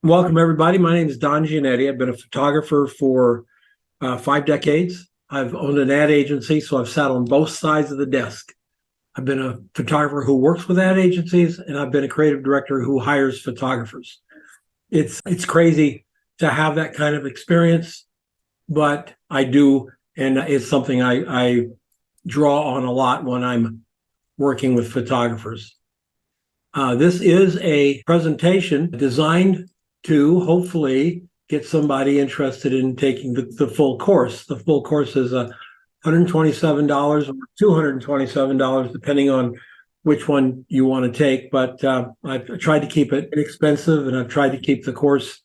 Welcome, everybody. My name is Don Giannetti. I've been a photographer for 5 decades. I've owned an ad agency, so I've sat on both sides of the desk. I've been a photographer who works with ad agencies, and I've been a creative director who hires photographers. It's crazy to have that kind of experience, but I do, and it's something I draw on a lot when I'm working with photographers. This is a presentation designed to hopefully get somebody interested in taking the full course. The full course is $127 or $227, depending on which one you want to take. But I've tried to keep it inexpensive, and I've tried to keep the course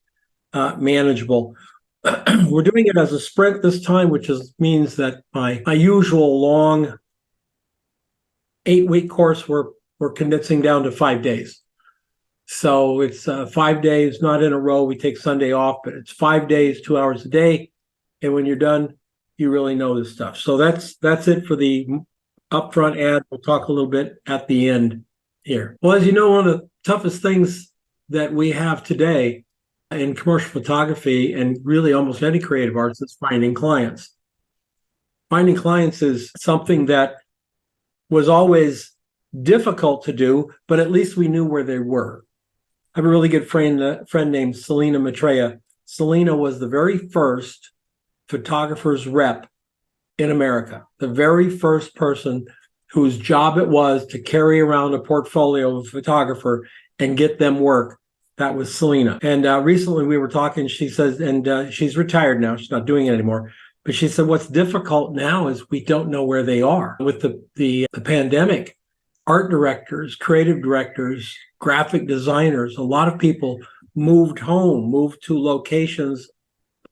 manageable. We're doing it as a sprint this time, which means that my usual long 8-week course we're condensing down to 5 days. So it's 5 days, not in a row. We take Sunday off, but it's 5 days, 2 hours a day. And when you're done, you really know this stuff. So that's it for the upfront ad. We'll talk a little bit at the end here. Well, as you know, one of the toughest things that we have today in commercial photography and really almost any creative arts is finding clients. Finding clients is something that was always difficult to do, but at least we knew where they were. I have a really good friend named Selena Maitreya. Selena was the very first photographer's rep in America, the very first person whose job it was to carry around a portfolio of a photographer and get them work. That was Selena. And recently we were talking, she says, and she's retired now, she's not doing it anymore. But she said, what's difficult now is we don't know where they are. With the pandemic, art directors, creative directors, graphic designers, a lot of people moved home, moved to locations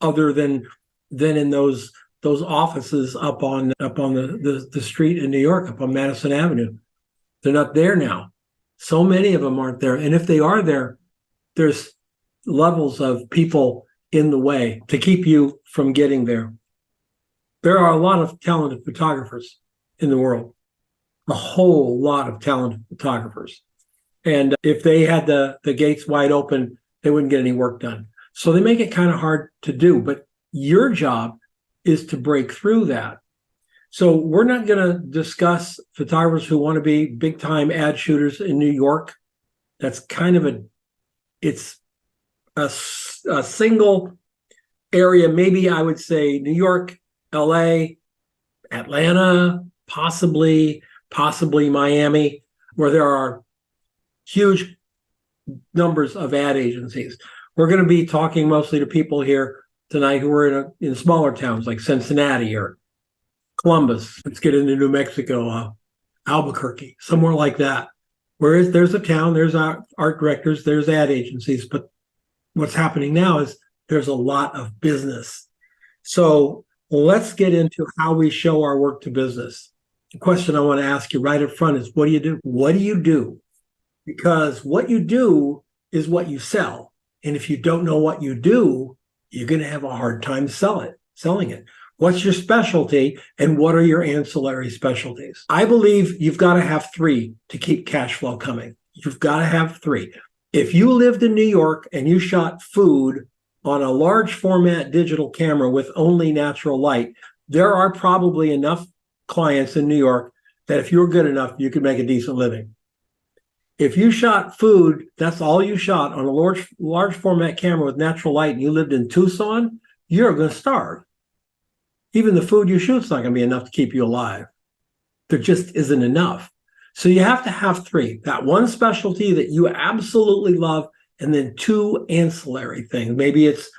other than in those offices up on the street in New York, up on Madison Avenue. They're not there now. So many of them aren't there. And if they are there, there's levels of people in the way to keep you from getting there. There are a lot of talented photographers in the world. A whole lot of talented photographers. And if they had the gates wide open, they wouldn't get any work done. So they make it kind of hard to do. But your job is to break through that. So we're not going to discuss photographers who want to be big time ad shooters in New York. That's kind of it's a single area. Maybe I would say New York, LA, Atlanta, possibly Miami, where there are huge numbers of ad agencies. We're going to be talking mostly to people here tonight who are in smaller towns like Cincinnati or Columbus. Let's get into New Mexico, Albuquerque, somewhere like that. Whereas there's a town, there's art directors, there's ad agencies, but what's happening now is there's a lot of business. So let's get into how we show our work to business. The question I want to ask you right up front is, what do you do? What do you do? Because what you do is what you sell. And if you don't know what you do, you're going to have a hard time selling it. What's your specialty and what are your ancillary specialties? I believe you've got to have 3 to keep cash flow coming. You've got to have 3. If you lived in New York and you shot food on a large format digital camera with only natural light, there are probably enough clients in New York that if you're good enough, you could make a decent living. If you shot food, that's all you shot on a large format camera with natural light, and you lived in Tucson, you're going to starve. Even the food you shoot's not going to be enough to keep you alive. There just isn't enough. So you have to have 3. That one specialty that you absolutely love, and then 2 ancillary things. Maybe it's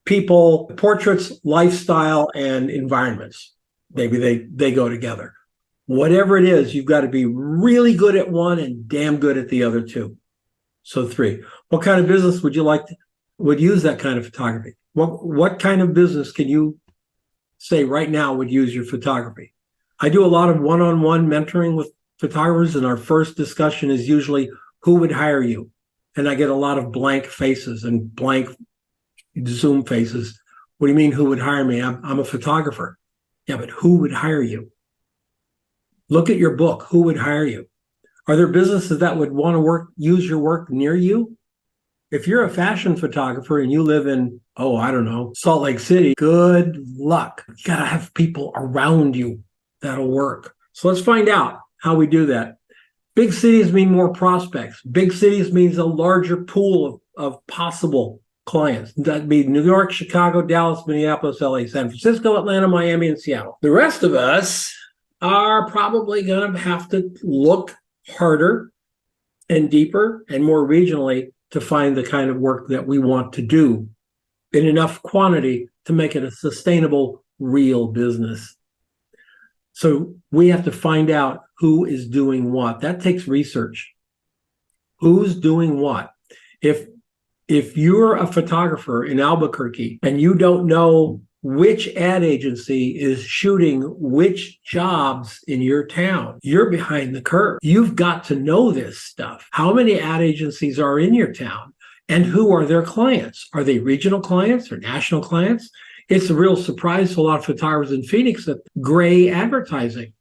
people, portraits, lifestyle, and environments. Maybe they go together. Whatever it is, you've got to be really good at one and damn good at the other 2. So 3. What kind of business would use that kind of photography? What kind of business can you say right now would use your photography? I do a lot of one-on-one mentoring with photographers, and our first discussion is usually who would hire you. And I get a lot of blank faces and blank Zoom faces. What do you mean, who would hire me? I'm a photographer. Yeah, but who would hire you? Look at your book. Who would hire you? Are there businesses that would want to use your work near you? If you're a fashion photographer and you live in, oh, I don't know, Salt Lake City, good luck. You got to have people around you that'll work. So let's find out how we do that. Big cities mean more prospects. Big cities means a larger pool of possible clients. That'd be New York, Chicago, Dallas, Minneapolis, LA, San Francisco, Atlanta, Miami, and Seattle. The rest of us are probably going to have to look harder and deeper and more regionally to find the kind of work that we want to do in enough quantity to make it a sustainable, real business. So we have to find out who is doing what. That takes research. Who's doing what? If you're a photographer in Albuquerque and you don't know which ad agency is shooting which jobs in your town, you're behind the curve. You've got to know this stuff. How many ad agencies are in your town and who are their clients? Are they regional clients or national clients? It's a real surprise to a lot of photographers in Phoenix that Gray Advertising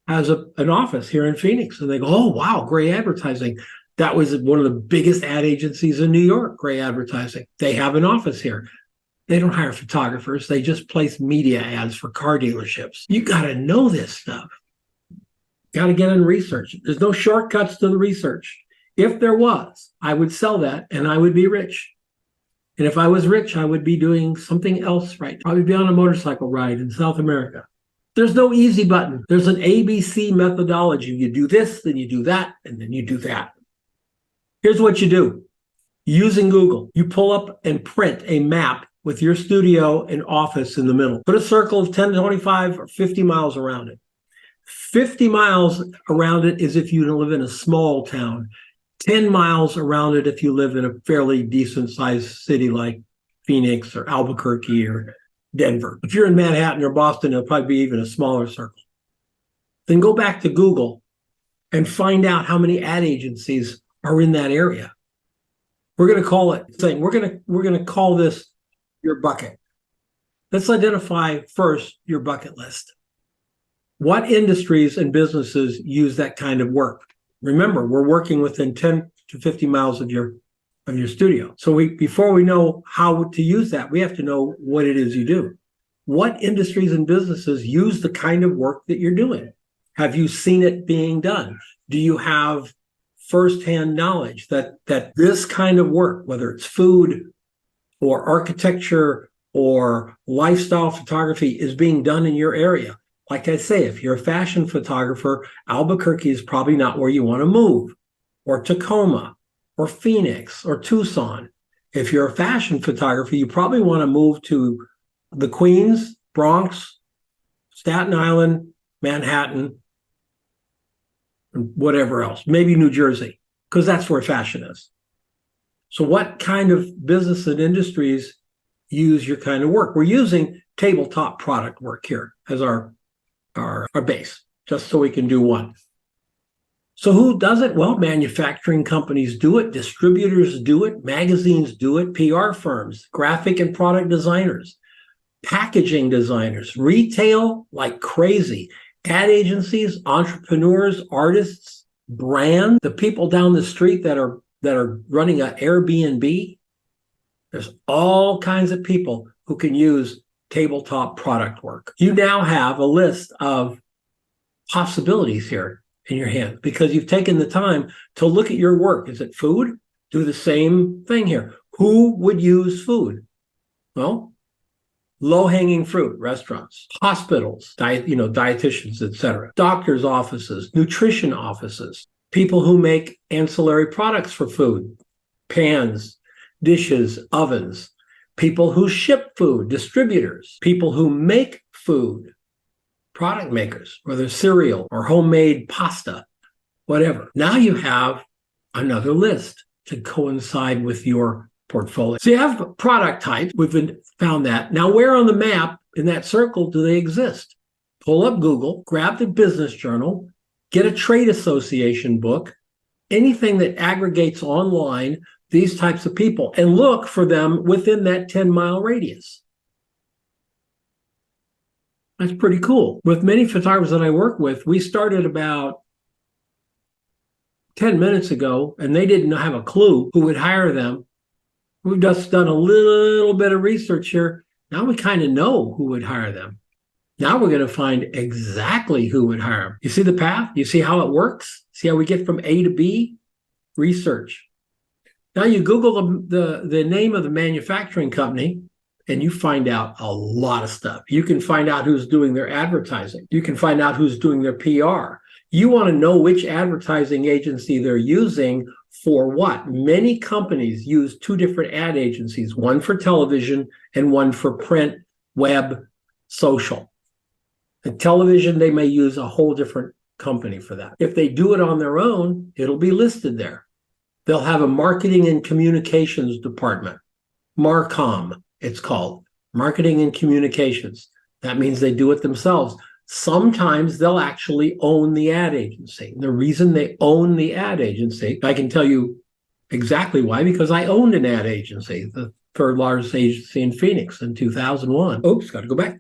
has an office here in Phoenix. And they go, oh, wow, Gray Advertising. That was one of the biggest ad agencies in New York, Gray Advertising. They have an office here. They don't hire photographers. They just place media ads for car dealerships. You got to know this stuff. Got to get in research. There's no shortcuts to the research. If there was, I would sell that and I would be rich. And if I was rich, I would be doing something else right. Probably be on a motorcycle ride in South America. There's no easy button. There's an ABC methodology. You do this, then you do that, and then you do that. Here's what you do. Using Google, you pull up and print a map with your studio and office in the middle. Put a circle of 10, 25, or 50 miles around it. 50 miles around it is if you live in a small town. 10 miles around it if you live in a fairly decent-sized city like Phoenix or Albuquerque or Denver. If you're in Manhattan or Boston, it'll probably be even a smaller circle. Then go back to Google and find out how many ad agencies are in that area. We're going to call it, we're going to call this your bucket. Let's identify first your bucket list. What industries and businesses use that kind of work? Remember, we're working within 10 to 50 miles of your studio. So before we know how to use that, we have to know what it is you do. What industries and businesses use the kind of work that you're doing? Have you seen it being done? Do you have firsthand knowledge that this kind of work, whether it's food or architecture or lifestyle photography, is being done in your area? Like I say, if you're a fashion photographer, Albuquerque is probably not where you want to move, or Tacoma, or Phoenix, or Tucson. If you're a fashion photographer, you probably want to move to the Queens, Bronx, Staten Island, Manhattan, and whatever else, maybe New Jersey, because that's where fashion is. So what kind of business and industries use your kind of work? We're using tabletop product work here as our base, just so we can do one. So who does it? Well, manufacturing companies do it, distributors do it, magazines do it, PR firms, graphic and product designers, packaging designers, retail like crazy, ad agencies, entrepreneurs, artists, brands, the people down the street that are running an Airbnb. There's all kinds of people who can use tabletop product work. You now have a list of possibilities here in your hand because you've taken the time to look at your work. Is it food? Do the same thing here. Who would use food? Well, low-hanging fruit, restaurants, hospitals, dietitians, etc., doctors' offices, nutrition offices, people who make ancillary products for food, pans, dishes, ovens, people who ship food, distributors, people who make food, product makers, whether cereal or homemade pasta, whatever. Now you have another list to coincide with your portfolio. So you have product types. We've found that. Now, where on the map in that circle do they exist? Pull up Google, grab the business journal, get a trade association book, anything that aggregates online these types of people, and look for them within that 10-mile radius. That's pretty cool. With many photographers that I work with, we started about 10 minutes ago, and they didn't have a clue who would hire them We've just done a little bit of research here. Now we kind of know who would hire them. Now we're going to find exactly who would hire them. You see the path? You see how it works? See how we get from A to B? Research. Now you Google the name of the manufacturing company and you find out a lot of stuff. You can find out who's doing their advertising. You can find out who's doing their PR. You want to know which advertising agency they're using for what. Many companies use two different ad agencies, one for television and one for print, web, social. And television, they may use a whole different company for that. If they do it on their own, it'll be listed there. They'll have a marketing and communications department, Marcom, it's called, marketing and communications. That means they do it themselves. Sometimes they'll actually own the ad agency. The reason they own the ad agency, I can tell you exactly why, because I owned an ad agency, the third largest agency in Phoenix in 2001. Oops, got to go back.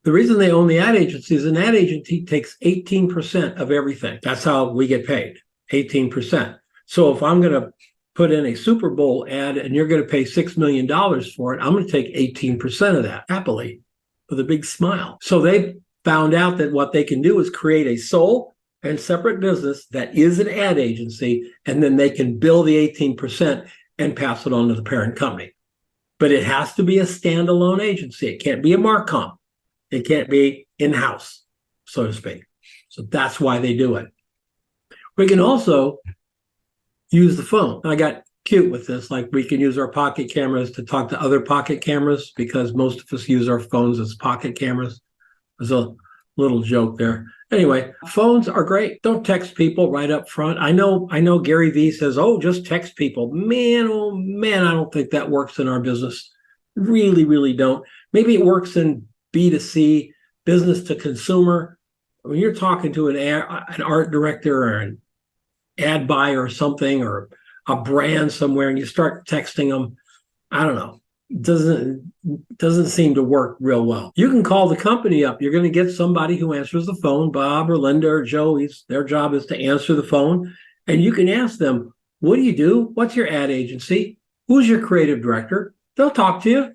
The reason they own the ad agency is an ad agency takes 18% of everything. That's how we get paid, 18%. So if I'm going to put in a Super Bowl ad and you're going to pay $6 million for it, I'm going to take 18% of that happily with a big smile. So they found out that what they can do is create a sole and separate business that is an ad agency, and then they can bill the 18% and pass it on to the parent company. But it has to be a standalone agency. It can't be a Marcom. It can't be in-house, so to speak. So that's why they do it. We can also use the phone. I got cute with this, like we can use our pocket cameras to talk to other pocket cameras because most of us use our phones as pocket cameras. There's a little joke there. Anyway, phones are great. Don't text people right up front. I know Gary Vee says, oh, just text people. Man, oh man, I don't think that works in our business. Really, really don't. Maybe it works in B2C, business to consumer. When you're talking to an art director or an ad buyer or something, or a brand somewhere, and you start texting them, I don't know, doesn't seem to work real well. You can call the company up. You're going to get somebody who answers the phone, Bob or Linda or Joe. Their job is to answer the phone, and you can ask them, what do you do? What's your ad agency? Who's your creative director? They'll talk to you.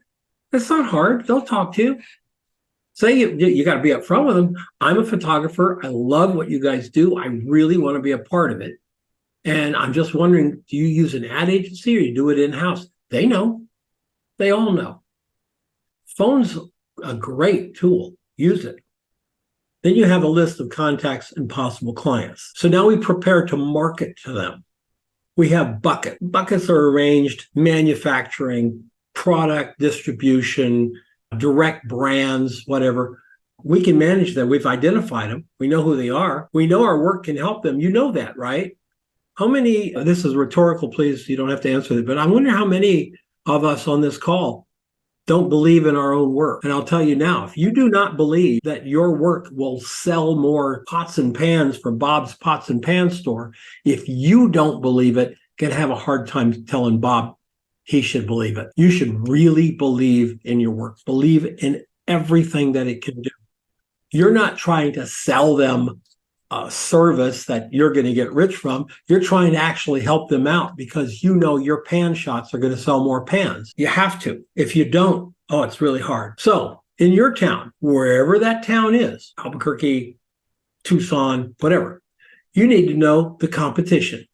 It's not hard. They'll talk to you. Say you got to be upfront with them. I'm a photographer. I love what you guys do. I really want to be a part of it. And I'm just wondering, do you use an ad agency or you do it in-house? They know. They all know. Phone's a great tool. Use it. Then you have a list of contacts and possible clients. So now we prepare to market to them. We have buckets. Buckets are arranged: manufacturing, product distribution, direct brands, whatever. We can manage them. We've identified them. We know who they are. We know our work can help them. You know that, right? How many, this is rhetorical, please, you don't have to answer it, but I wonder how many of us on this call don't believe in our own work. And I'll tell you now, if you do not believe that your work will sell more pots and pans for Bob's Pots and Pans store, if you don't believe it, you're going to have a hard time telling Bob he should believe it. You should really believe in your work. Believe in everything that it can do. You're not trying to sell them a service that you're going to get rich from. You're trying to actually help them out because you know your pan shots are going to sell more pans. You have to. If you don't, oh, it's really hard. So in your town, wherever that town is, Albuquerque, Tucson, whatever, you need to know the competition.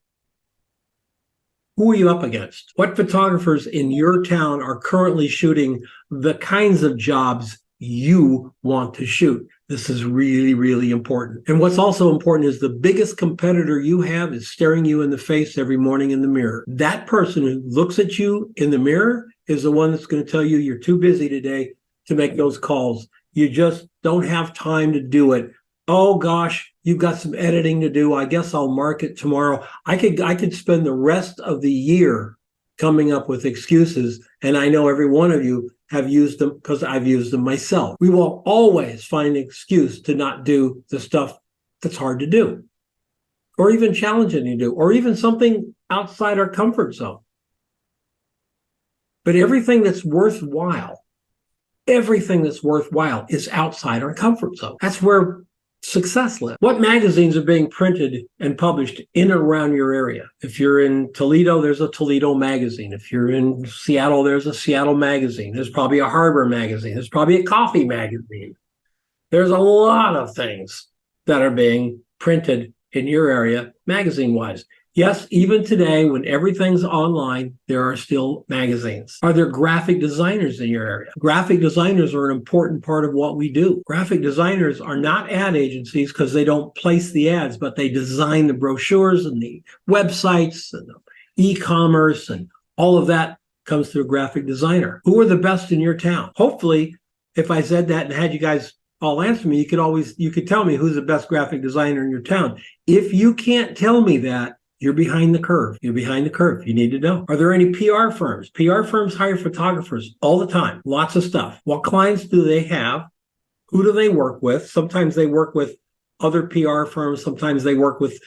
Who are you up against? What photographers in your town are currently shooting the kinds of jobs you want to shoot? This is really, really important. And what's also important is the biggest competitor you have is staring you in the face every morning in the mirror. That person who looks at you in the mirror is the one that's going to tell you you're too busy today to make those calls. You just don't have time to do it. Oh gosh, you've got some editing to do. I guess I'll mark it tomorrow. I could spend the rest of the year coming up with excuses, and I know every one of you have used them because I've used them myself. We will always find an excuse to not do the stuff that's hard to do, or even challenging to do, or even something outside our comfort zone. But everything that's worthwhile is outside our comfort zone. That's where success list. What magazines are being printed and published in and around your area? If you're in Toledo, there's a Toledo magazine. If you're in Seattle, there's a Seattle magazine. There's probably a Harbor magazine. There's probably a coffee magazine. There's a lot of things that are being printed in your area magazine-wise. Yes, even today, when everything's online, there are still magazines. Are there graphic designers in your area? Graphic designers are an important part of what we do. Graphic designers are not ad agencies because they don't place the ads, but they design the brochures and the websites and the e-commerce, and all of that comes through a graphic designer. Who are the best in your town? Hopefully, if I said that and had you guys all answer me, you could tell me who's the best graphic designer in your town. If you can't tell me that, you're behind the curve. You're behind the curve. You need to know. Are there any PR firms? PR firms hire photographers all the time. Lots of stuff. What clients do they have? Who do they work with? Sometimes they work with other PR firms. Sometimes they work with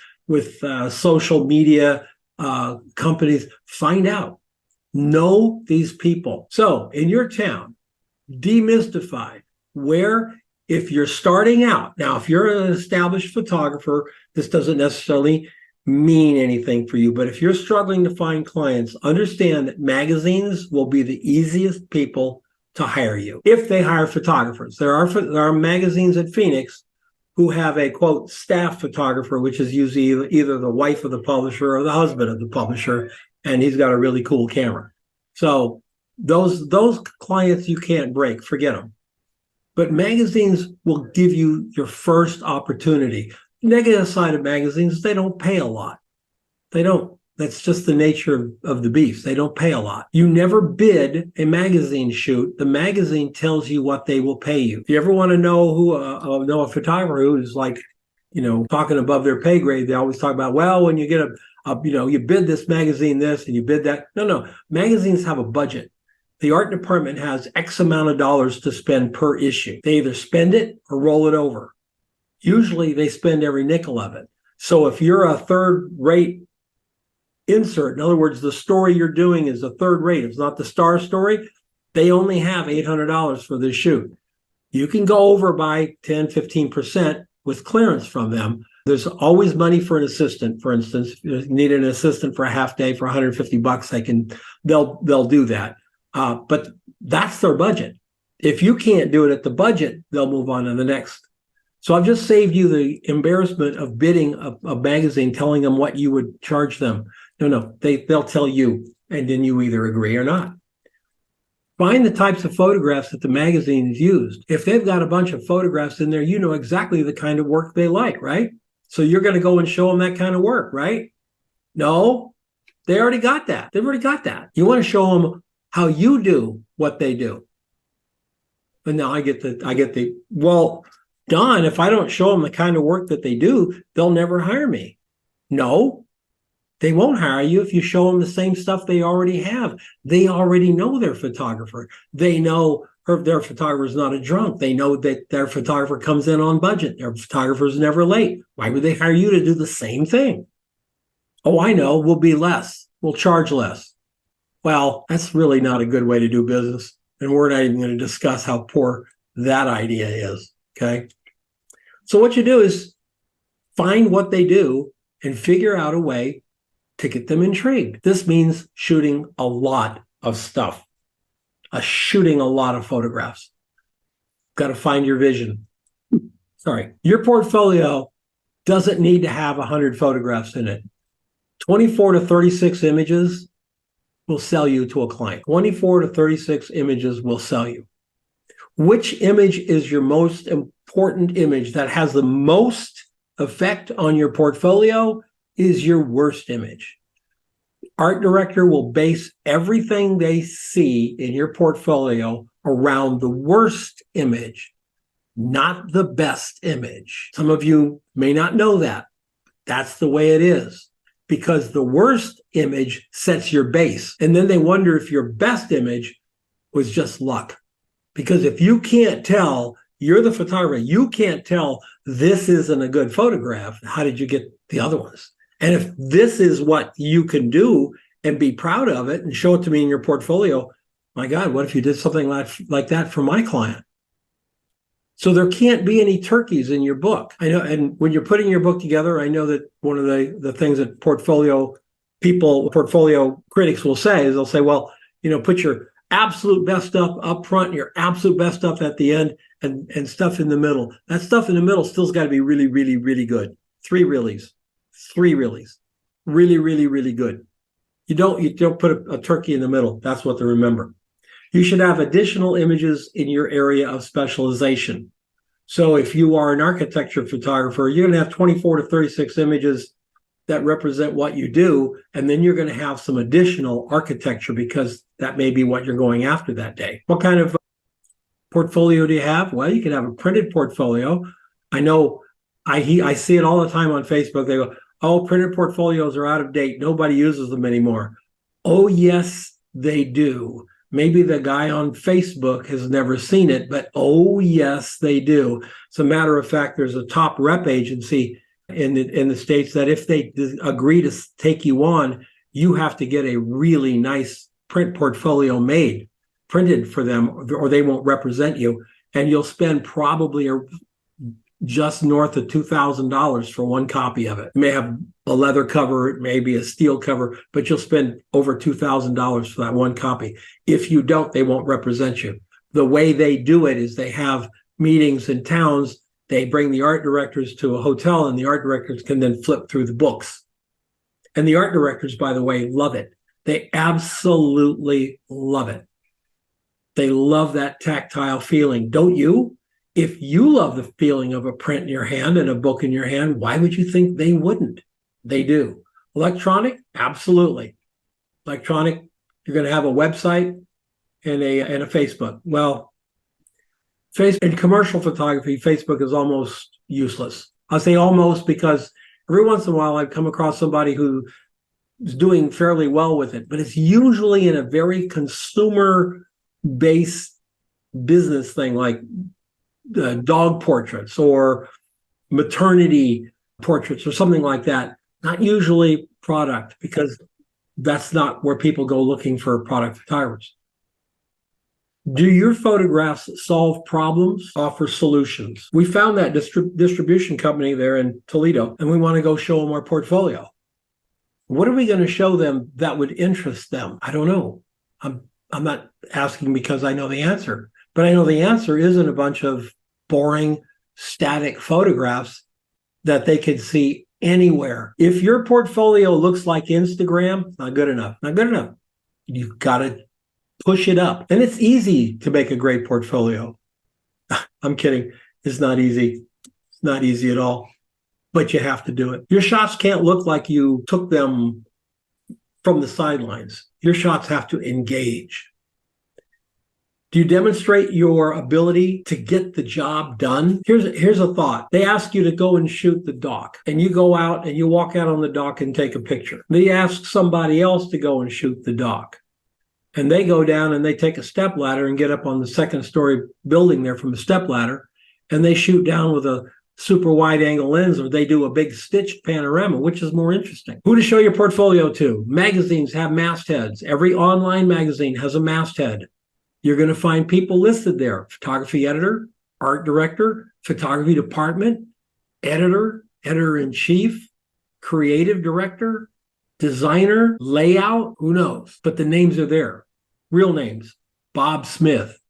social media companies. Find out. Know these people. So in your town, demystify where, if you're starting out. Now, if you're an established photographer, this doesn't necessarily mean anything for you. But if you're struggling to find clients, understand that magazines will be the easiest people to hire you if they hire photographers. There are magazines at Phoenix who have a, quote, staff photographer, which is usually either the wife of the publisher or the husband of the publisher, and he's got a really cool camera. So those clients you can't break, forget them. But magazines will give you your first opportunity. Negative side of magazines, they don't pay a lot. They don't. That's just the nature of the beast. They don't pay a lot. You never bid a magazine shoot. The magazine tells you what they will pay you. If you ever want to know know a photographer who's like, talking above their pay grade, they always talk about, well, when you get you bid this magazine this and you bid that. No. Magazines have a budget. The art department has X amount of dollars to spend per issue. They either spend it or roll it over. Usually they spend every nickel of it. So if you're a third-rate insert, in other words, the story you're doing is a third rate, it's not the star story, they only have $800 for this shoot. You can go over by 10, 15% with clearance from them. There's always money for an assistant, for instance. If you need an assistant for a half day for $150, they'll do that. But that's their budget. If you can't do it at the budget, they'll move on to the next. So I've just saved you the embarrassment of bidding a magazine, telling them what you would charge them. No, they'll tell you, and then you either agree or not. Find the types of photographs that the magazine is used. If they've got a bunch of photographs in there, you know exactly the kind of work they like, right? So you're going to go and show them that kind of work, right? No, they already got that. They've already got that. You want to show them how you do what they do. And now I get the, well, Don, if I don't show them the kind of work that they do, they'll never hire me. No, they won't hire you if you show them the same stuff they already have. They already know their photographer. They know their photographer is not a drunk. They know that their photographer comes in on budget. Their photographer is never late. Why would they hire you to do the same thing? Oh, I know, we'll be less. We'll charge less. Well, that's really not a good way to do business. And we're not even going to discuss how poor that idea is, okay? So what you do is find what they do and figure out a way to get them intrigued. This means shooting a lot of stuff, shooting a lot of photographs. Got to find your vision. Sorry. Your portfolio doesn't need to have 100 photographs in it. 24 to 36 images will sell you to a client. 24 to 36 images will sell you. Which image is your most important image that has the most effect on your portfolio is your worst image. Art director will base everything they see in your portfolio around the worst image, not the best image. Some of you may not know that. That's the way it is, because the worst image sets your base. And then they wonder if your best image was just luck. Because if you can't tell, you're the photographer, you can't tell this isn't a good photograph, how did you get the other ones? And if this is what you can do and be proud of it and show it to me in your portfolio, my God, what if you did something like that for my client? So there can't be any turkeys in your book. I know, and when you're putting your book together, I know that one of the things that portfolio critics will say is they'll say, well, put your absolute best stuff up front and your absolute best stuff at the end and stuff in the middle. That stuff in the middle still's got to be really, really, really good. Three reallys. Really, really, really good. You don't put a turkey in the middle. That's what to remember. You should have additional images in your area of specialization. So if you are an architecture photographer, you're going to have 24 to 36 images that represent what you do, and then you're going to have some additional architecture because that may be what you're going after that day. What kind of portfolio do you have? Well, you can have a printed portfolio. I know I see it all the time on Facebook. They go, oh, printed portfolios are out of date. Nobody uses them anymore. Oh, yes, they do. Maybe the guy on Facebook has never seen it, but oh, yes, they do. As a matter of fact, there's a top rep agency in the States that if they agree to take you on, you have to get a really nice print portfolio printed for them, or they won't represent you. And you'll spend probably just north of $2,000 for one copy of it. You may have a leather cover, it may be a steel cover, but you'll spend over $2,000 for that one copy. If you don't, they won't represent you. The way they do it is they have meetings in towns. They bring the art directors to a hotel, and the art directors can then flip through the books. And the art directors, by the way, love it. They absolutely love it. They love that tactile feeling. Don't you? If you love the feeling of a print in your hand and a book in your hand, why would you think they wouldn't? They do. Electronic? Absolutely. Electronic, you're going to have a website and a Facebook. Well, in commercial photography, Facebook is almost useless. I'll say almost because every once in a while I've come across somebody who is doing fairly well with it, but it's usually in a very consumer-based business thing like dog portraits or maternity portraits or something like that. Not usually product, because that's not where people go looking for product photographers. Do your photographs solve problems, offer solutions? We found that distribution company there in Toledo, and we want to go show them our portfolio. What are we going to show them that would interest them? I don't know. I'm not asking because I know the answer, but I know the answer isn't a bunch of boring, static photographs that they could see anywhere. If your portfolio looks like Instagram, not good enough. Not good enough. You've got to push it up. And it's easy to make a great portfolio. I'm kidding. It's not easy. It's not easy at all. But you have to do it. Your shots can't look like you took them from the sidelines. Your shots have to engage. Do you demonstrate your ability to get the job done? Here's a thought. They ask you to go and shoot the dock, and you go out and you walk out on the dock and take a picture. They ask somebody else to go and shoot the dock, and they go down and they take a step ladder and get up on the second story building there from a step ladder, and they shoot down with a super wide angle lens, or they do a big stitched panorama. Which is more interesting? Who to show your portfolio to? Magazines have mastheads. Every online magazine has a masthead. You're going to find people listed there: photography editor, art director, photography department, editor, editor-in-chief, creative director, designer, layout, who knows? But the names are there. Real names: Bob Smith,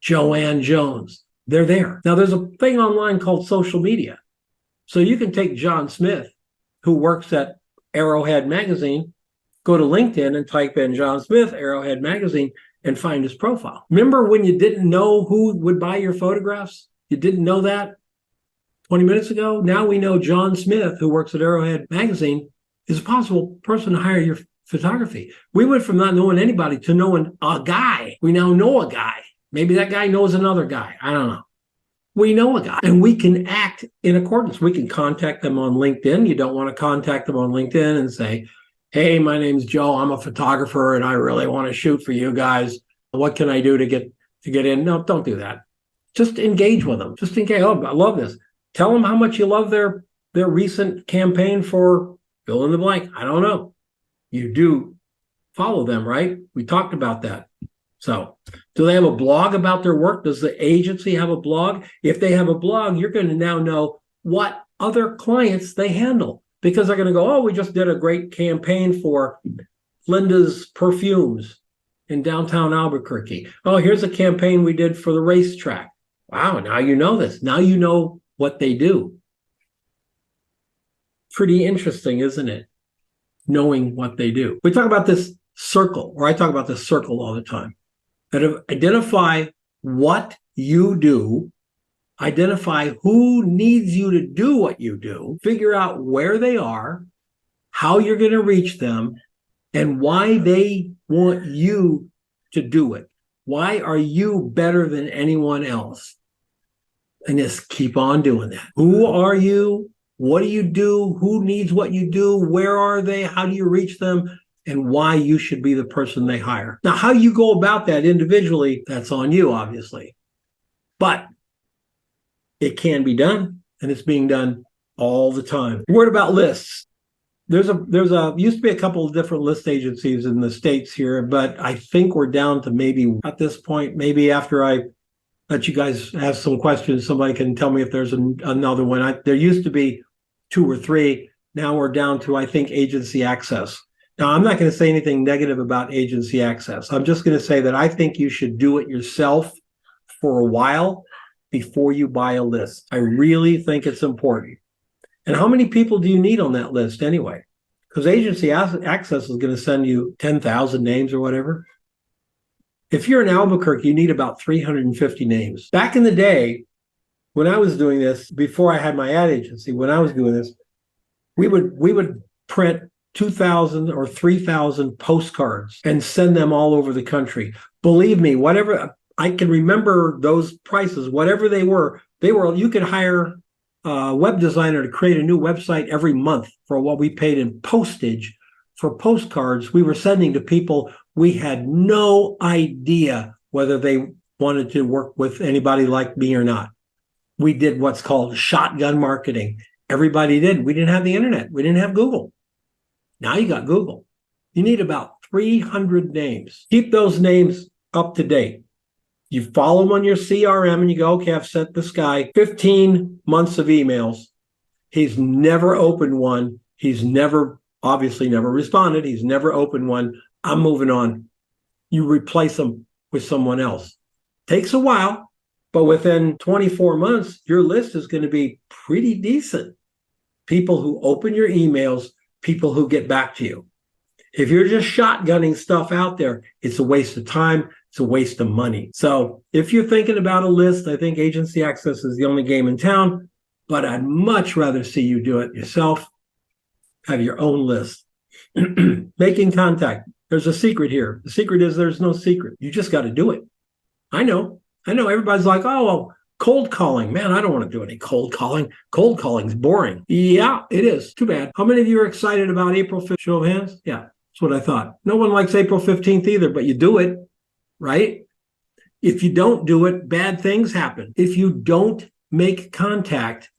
Joanne Jones. They're there. Now, there's a thing online called social media. So you can take John Smith, who works at Arrowhead Magazine, go to LinkedIn and type in John Smith, Arrowhead Magazine, and find his profile. Remember when you didn't know who would buy your photographs? You didn't know that 20 minutes ago? Now we know John Smith, who works at Arrowhead Magazine, is a possible person to hire your photography. We went from not knowing anybody to knowing a guy. We now know a guy. Maybe that guy knows another guy. I don't know. We know a guy, and we can act in accordance. We can contact them on LinkedIn. You don't want to contact them on LinkedIn and say, hey, my name's Joe. I'm a photographer, and I really want to shoot for you guys. What can I do to get in? No, don't do that. Just engage with them. Just engage. Oh, I love this. Tell them how much you love their recent campaign for fill in the blank. I don't know. You do follow them, right? We talked about that. So Do they have a blog about their work? Does the agency have a blog? If they have a blog, you're going to now know what other clients they handle, because they're going to go, oh, we just did a great campaign for Linda's Perfumes in downtown Albuquerque. Oh, here's a campaign we did for the racetrack. Wow, now you know this. Now you know what they do. Pretty interesting, isn't it? Knowing what they do. We talk about this circle, or I talk about this circle all the time. Identify what you do, identify who needs you to do what you do, figure out where they are, how you're going to reach them, and why they want you to do it. Why are you better than anyone else? And just keep on doing that. Who are you? What do you do? Who needs what you do? Where are they? How do you reach them? And why you should be the person they hire. Now, how you go about that individually, that's on you, obviously. But it can be done, and it's being done all the time. Word about lists. There's used to be a couple of different list agencies in the States here, but I think we're down to maybe at this point, maybe after I let you guys ask some questions, somebody can tell me if there's another one. There used to be 2 or 3. Now we're down to, I think, Agency Access. Now, I'm not going to say anything negative about Agency Access. I'm just going to say that I think you should do it yourself for a while before you buy a list. I really think it's important. And how many people do you need on that list anyway? Because Agency Access is going to send you 10,000 names or whatever. If you're in Albuquerque, you need about 350 names. Back in the day, when I was doing this, before I had my ad agency, when I was doing this, we would print 2,000 or 3,000 postcards and send them all over the country. Believe me, whatever, I can remember those prices, whatever they were, you could hire a web designer to create a new website every month for what we paid in postage for postcards we were sending to people we had no idea whether they wanted to work with anybody like me or not. We did what's called shotgun marketing. Everybody did. We didn't have the internet. We didn't have Google. Now you got Google. You need about 300 names. Keep those names up to date. You follow them on your CRM and you go, okay, I've sent this guy 15 months of emails. He's never opened one. He's obviously never responded. He's never opened one. I'm moving on. You replace them with someone else. Takes a while, but within 24 months, your list is going to be pretty decent. People who open your emails, people who get back to you. If you're just shotgunning stuff out there, it's a waste of time. It's a waste of money. So if you're thinking about a list, I think Agency Access is the only game in town, but I'd much rather see you do it yourself. Have your own list. Making contact. There's a secret here. The secret is there's no secret. You just got to do it. I know. Everybody's like, oh, well, cold calling. Man, I don't want to do any cold calling. Cold calling's boring. Yeah, it is. Too bad. How many of you are excited about April 5th? Show of hands? Yeah, that's what I thought. No one likes April 15th either, but you do it, right? If you don't do it, bad things happen. If you don't make contact,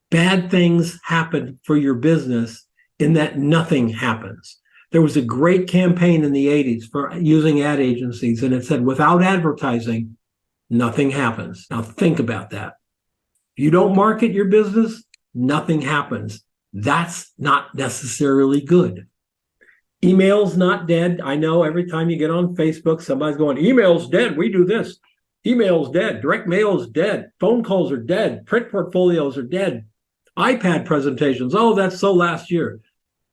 bad things happen for your business in that nothing happens. There was a great campaign in the 80s for using ad agencies, and it said, without advertising, nothing happens. Now think about that. You don't market your business, nothing happens. That's not necessarily good. Email's not dead. I know every time you get on Facebook, somebody's going, email's dead. We do this. Email's dead. Direct mail is dead. Phone calls are dead. Print portfolios are dead. iPad presentations. Oh, that's so last year.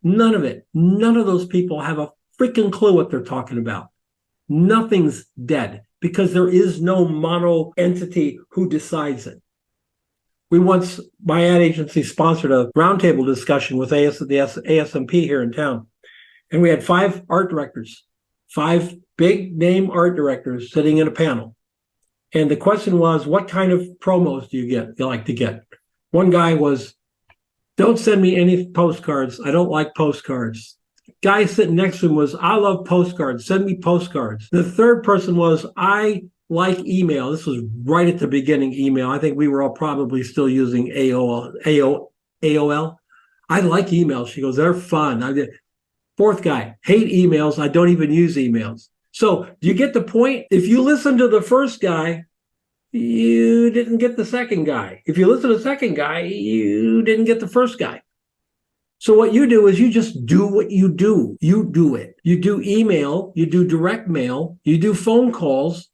None of it. None of those people have a freaking clue what they're talking about. Nothing's dead because there is no mono entity who decides it. My ad agency sponsored a roundtable discussion with the ASMP here in town. And we had 5 art directors, 5 big name art directors sitting in a panel. And the question was, what kind of promos do you like to get? One guy was, don't send me any postcards. I don't like postcards. Guy sitting next to him was, I love postcards. Send me postcards. The third person was, I like email. This was right at the beginning email. I think we were all probably still using AOL. I like emails. She goes, they're fun. Fourth guy, hate emails. I don't even use emails. So do you get the point? If you listen to the first guy, you didn't get the second guy. If you listen to the second guy, you didn't get the first guy. So what you do is you just do what you do. You do it. You do email, you do direct mail, you do phone calls,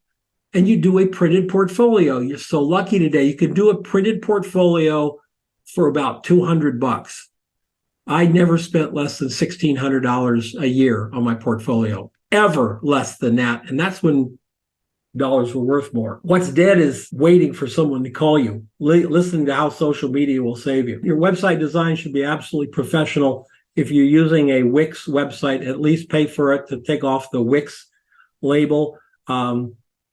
and you do a printed portfolio. You're so lucky today. You can do a printed portfolio for about $200. I never spent less than $1,600 a year on my portfolio, ever less than that. And that's when dollars were worth more. What's dead is waiting for someone to call you, listening to how social media will save you. Your website design should be absolutely professional. If you're using a Wix website, at least pay for it to take off the Wix label.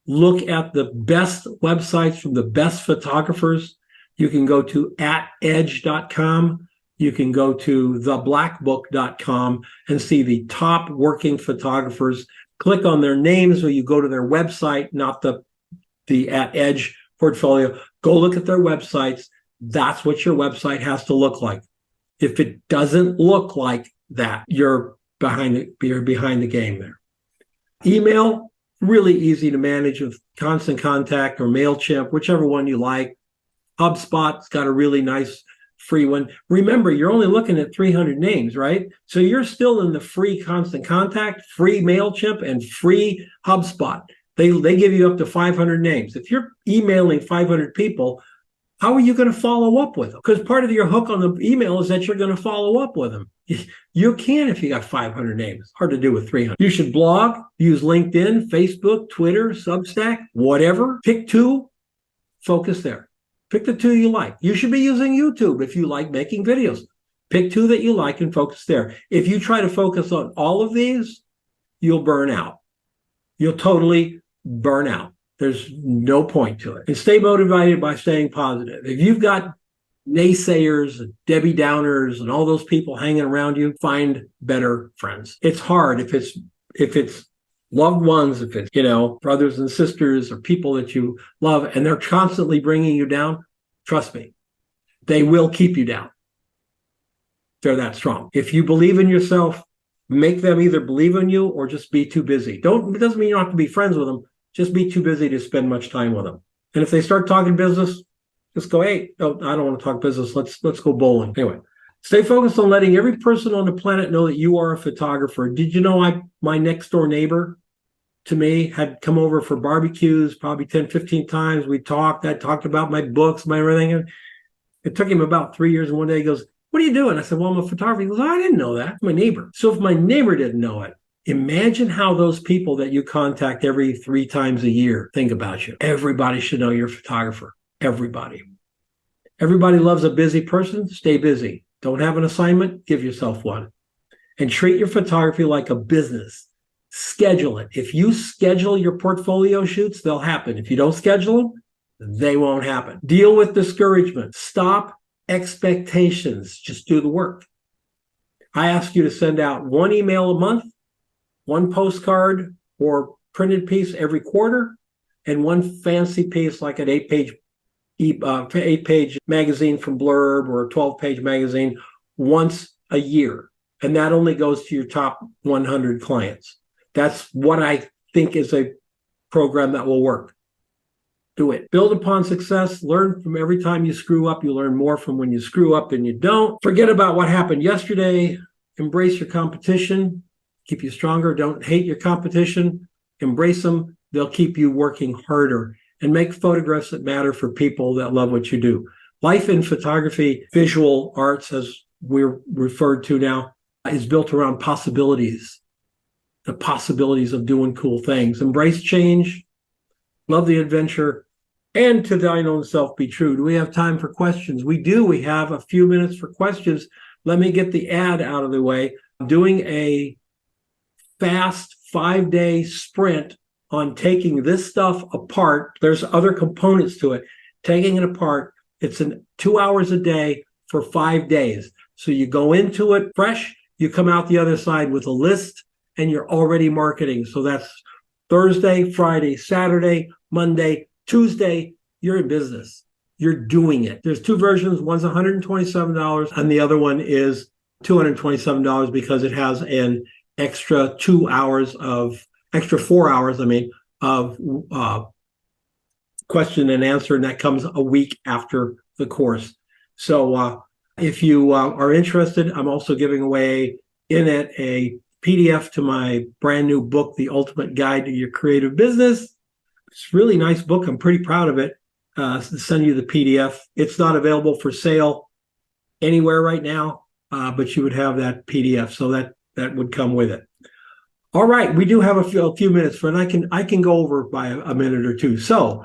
Look at the best websites from the best photographers. You can go to @edge.com. You can go to theblackbook.com and see the top working photographers. Click on their names or you go to their website, not the @edge portfolio. Go look at their websites. That's what your website has to look like. If it doesn't look like that, you're behind the game there. Email, really easy to manage with Constant Contact or MailChimp, whichever one you like. HubSpot's got a really nice free one. Remember, you're only looking at 300 names, right? So you're still in the free Constant Contact, free MailChimp, and free HubSpot. They give you up to 500 names. If you're emailing 500 people, how are you going to follow up with them? Because part of your hook on the email is that you're going to follow up with them. You can if you got 500 names. Hard to do with 300. You should blog, use LinkedIn, Facebook, Twitter, Substack, whatever. Pick two, focus there. Pick the two you like. You should be using YouTube if you like making videos. Pick two that you like and focus there. If you try to focus on all of these, you'll burn out. You'll totally burn out. There's no point to it. And stay motivated by staying positive. If you've got naysayers, Debbie Downers, and all those people hanging around you, find better friends. It's hard if it's loved ones, if it's, brothers and sisters or people that you love, and they're constantly bringing you down. Trust me, they will keep you down. They're that strong. If you believe in yourself, make them either believe in you or just be too busy. It doesn't mean you don't have to be friends with them. Just be too busy to spend much time with them. And if they start talking business, just go, hey, no, I don't want to talk business. Let's go bowling. Anyway, stay focused on letting every person on the planet know that you are a photographer. Did you know my next door neighbor to me had come over for barbecues probably 10, 15 times. We talked. I talked about my books, my everything. It took him about 3 years. And one day he goes, what are you doing? I said, well, I'm a photographer. He goes, I didn't know that. My neighbor. So if my neighbor didn't know it, imagine how those people that you contact every 3 times a year think about you. Everybody should know you're a photographer. Everybody. Everybody loves a busy person. Stay busy. Don't have an assignment? Give yourself one. And treat your photography like a business. Schedule it. If you schedule your portfolio shoots, they'll happen. If you don't schedule them, they won't happen. Deal with discouragement. Stop expectations. Just do the work. I ask you to send out 1 email a month, 1 postcard or printed piece every quarter, and 1 fancy piece like an 8-page magazine from Blurb or a 12-page magazine once a year. And that only goes to your top 100 clients. That's what I think is a program that will work. Do it. Build upon success. Learn from every time you screw up. You learn more from when you screw up than you don't. Forget about what happened yesterday. Embrace your competition. Keep you stronger. Don't hate your competition. Embrace them. They'll keep you working harder. And make photographs that matter for people that love what you do. Life in photography, visual arts, as we're referred to now, is built around possibilities. The possibilities of doing cool things. Embrace change. Love the adventure. And to thine own self be true. Do we have time for questions? We do. We have a few minutes for questions. Let me get the ad out of the way. I'm doing a fast 5-day sprint on taking this stuff apart. There's other components to it. Taking it apart. It's 2 hours a day for 5 days. So you go into it fresh. You come out the other side with a list and you're already marketing. So that's Thursday, Friday, Saturday, Monday, Tuesday, you're in business. You're doing it. There's 2 versions. One's $127 and the other one is $227 because it has an extra 2 hours of extra 4 hours, of question and answer, and that comes a week after the course. So if you are interested, I'm also giving away in it a PDF to my brand new book, The Ultimate Guide to Your Creative Business. It's a really nice book. I'm pretty proud of it. Send you the PDF. It's not available for sale anywhere right now, but you would have that PDF, so that would come with it. All right, we do have a few minutes for, and I can go over by a minute or two. So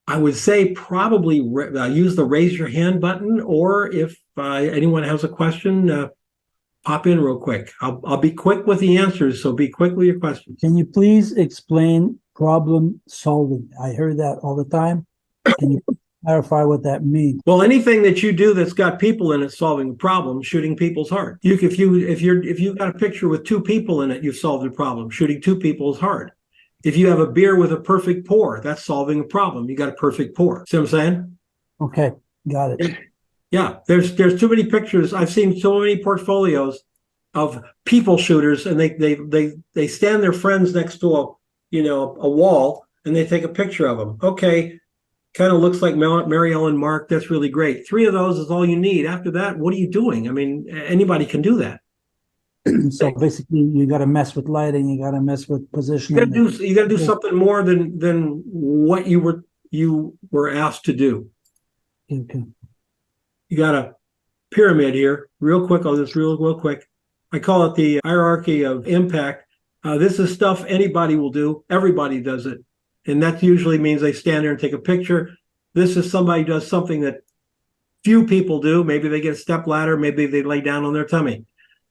I would say probably use the raise your hand button, or if anyone has a question, pop in real quick. I'll be quick with the answers, so be quick with your questions. Can you please explain problem solving? I heard that all the time. Can you clarify what that means? Well, anything that you do that's got people in it solving a problem, shooting people's heart. If you've got a picture with two people in it, you've solved a problem. Shooting two people is hard. If you have a beer with a perfect pour, that's solving a problem. You got a perfect pour. See what I'm saying? Okay, got it. Yeah, there's too many pictures. I've seen so many portfolios of people shooters, and they stand their friends next to a wall, and they take a picture of them. Okay, kind of looks like Mary Ellen Mark. That's really great. 3 of those is all you need. After that, what are you doing? Anybody can do that. So basically, you got to mess with lighting. You got to mess with positioning. You got to do something more than what you were asked to do. Okay. You got a pyramid here. Real quick, I'll just real quick. I call it the hierarchy of impact. This is stuff anybody will do. Everybody does it. And that usually means they stand there and take a picture. This is somebody does something that few people do. Maybe they get a step ladder. Maybe they lay down on their tummy.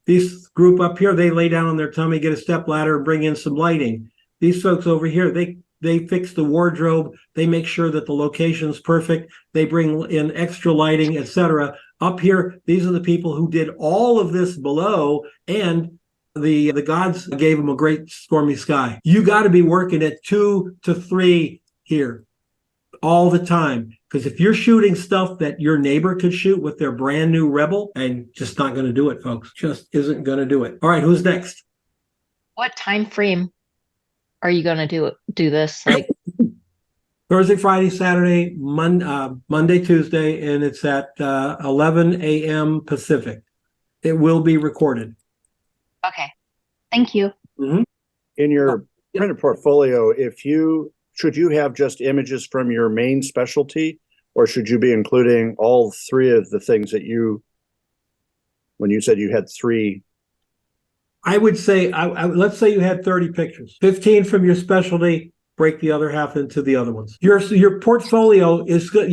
This group up here, they lay down on their tummy, get a step ladder, and bring in some lighting. These folks over here, they fix the wardrobe. They make sure that the location's perfect. They bring in extra lighting, etc. Up here, these are the people who did all of this below, and the gods gave them a great stormy sky. You got to be working at 2 to 3 here all the time, because if you're shooting stuff that your neighbor could shoot with their brand new Rebel, and just not going to do it, folks. Just isn't going to do it. All right, who's next? What time frame are you going to do this? Like Thursday, Friday, Saturday, Monday, Tuesday, and it's at 11 a.m. Pacific. It will be recorded. Okay, thank you. Mm-hmm. In your printed portfolio, should you have just images from your main specialty, or should you be including all 3 of the things that when you said you had 3? I would say, let's say you had 30 pictures, 15 from your specialty, break the other half into the other ones. Your portfolio is going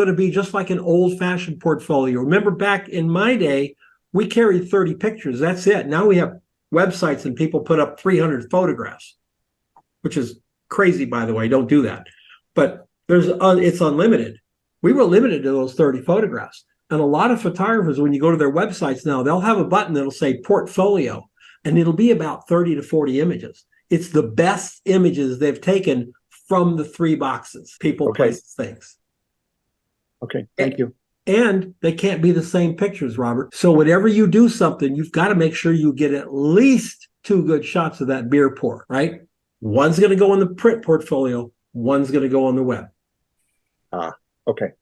to be just like an old-fashioned portfolio. Remember, back in my day, we carried 30 pictures. That's it. Now we have websites and people put up 300 photographs, which is crazy, by the way. Don't do that. But it's unlimited. We were limited to those 30 photographs. And a lot of photographers, when you go to their websites now, they'll have a button that'll say portfolio, and it'll be about 30 to 40 images. It's the best images they've taken from the 3 boxes. People, places, things. Okay, thank you. And they can't be the same pictures, Robert. So whenever you do something, you've got to make sure you get at least 2 good shots of that beer pour, right? One's going to go in the print portfolio. One's going to go on the web. Okay.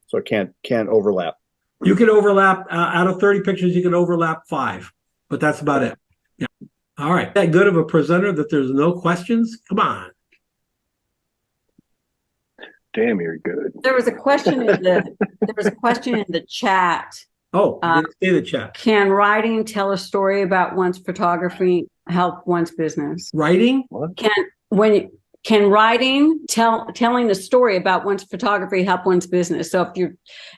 So it can't overlap. You can overlap, out of 30 pictures, you can overlap 5, but that's about it. Yeah. All right. That good of a presenter that there's no questions? Come on. Damn, you're good. There was a question in the chat. Oh, I didn't see the chat. Can writing tell a story about one's photography help one's business? Writing? What? Can writing telling a story about one's photography help one's business? So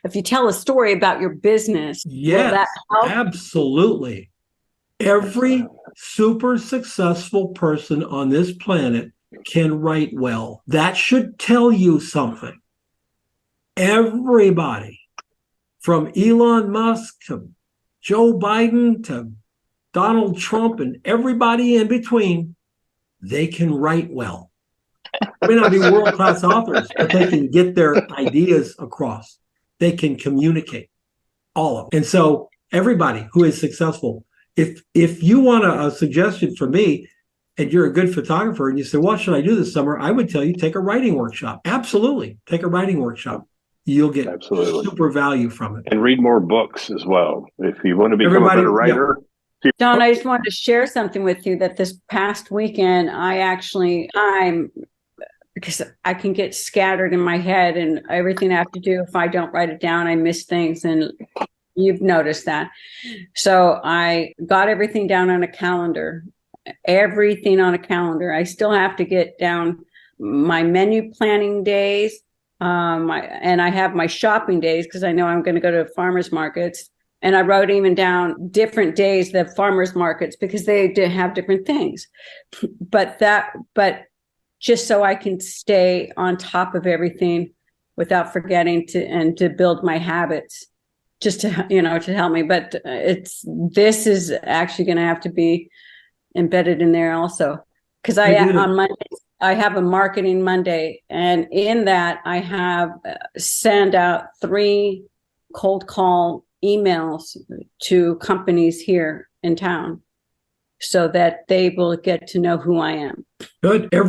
if you tell a story about your business, yes, will that help? Absolutely. Every super successful person on this planet can write well. That should tell you something. Everybody, from Elon Musk to Joe Biden to Donald Trump and everybody in between, they can write well. They may not be world-class authors, but they can get their ideas across. They can communicate, all of them. And so everybody who is successful, if you want a suggestion from me, and you're a good photographer and you say, what should I do this summer? I would tell you, take a writing workshop. Absolutely. Take a writing workshop. You'll get Absolutely. super value from it. And read more books as well. If you want to become Everybody- a better writer, John, I just wanted to share something with you that this past weekend, because I can get scattered in my head and everything I have to do. If I don't write it down, I miss things. And you've noticed that. So I got everything down on a calendar, everything on a calendar. I still have to get down my menu planning days. And I have my shopping days because I know I'm going to go to farmers markets. And I wrote even down different days, the farmers markets, because they have different things. But just so I can stay on top of everything without forgetting to build my habits, just to help me. But this is actually going to have to be embedded in there also, because on Monday I have a marketing Monday, and in that I have send out 3 cold call emails to companies here in town so that they will get to know who I am. Good. I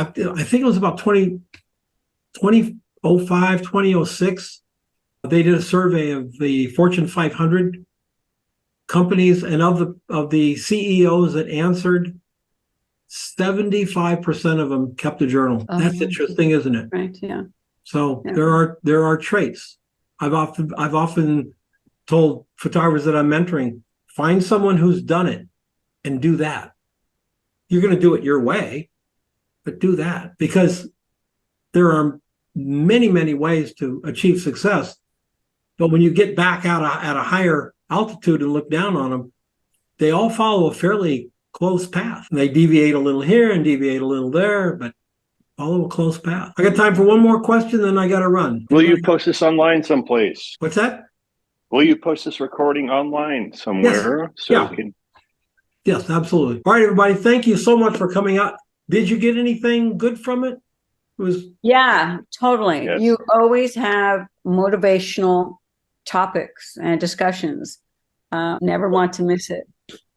think it was about 2005, 2006. They did a survey of the Fortune 500 companies, and of the CEOs that answered, 75% of them kept a journal. Oh. That's interesting, isn't it? Right. Yeah. So Yeah. there are traits. I've often told photographers that I'm mentoring, find someone who's done it and do that. You're going to do it your way, but do that, because there are many, many ways to achieve success. But when you get back out at a higher altitude and look down on them, they all follow a fairly close path. And they deviate a little here and deviate a little there, but follow a close path. I got time for one more question, then I got to run. will you post this online someplace? What's that? Will you post this recording online somewhere? So Yeah. we can. Yes, absolutely. All right, everybody. Thank you so much for coming out. Did you get anything good from it? It was Yeah, totally. Yes. You always have motivational topics and discussions. Never want to miss it.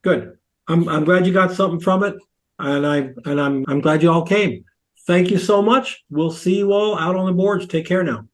good. I'm glad you got something from it, and I'm glad you all came. Thank you so much. We'll see you all out on the boards. Take care now.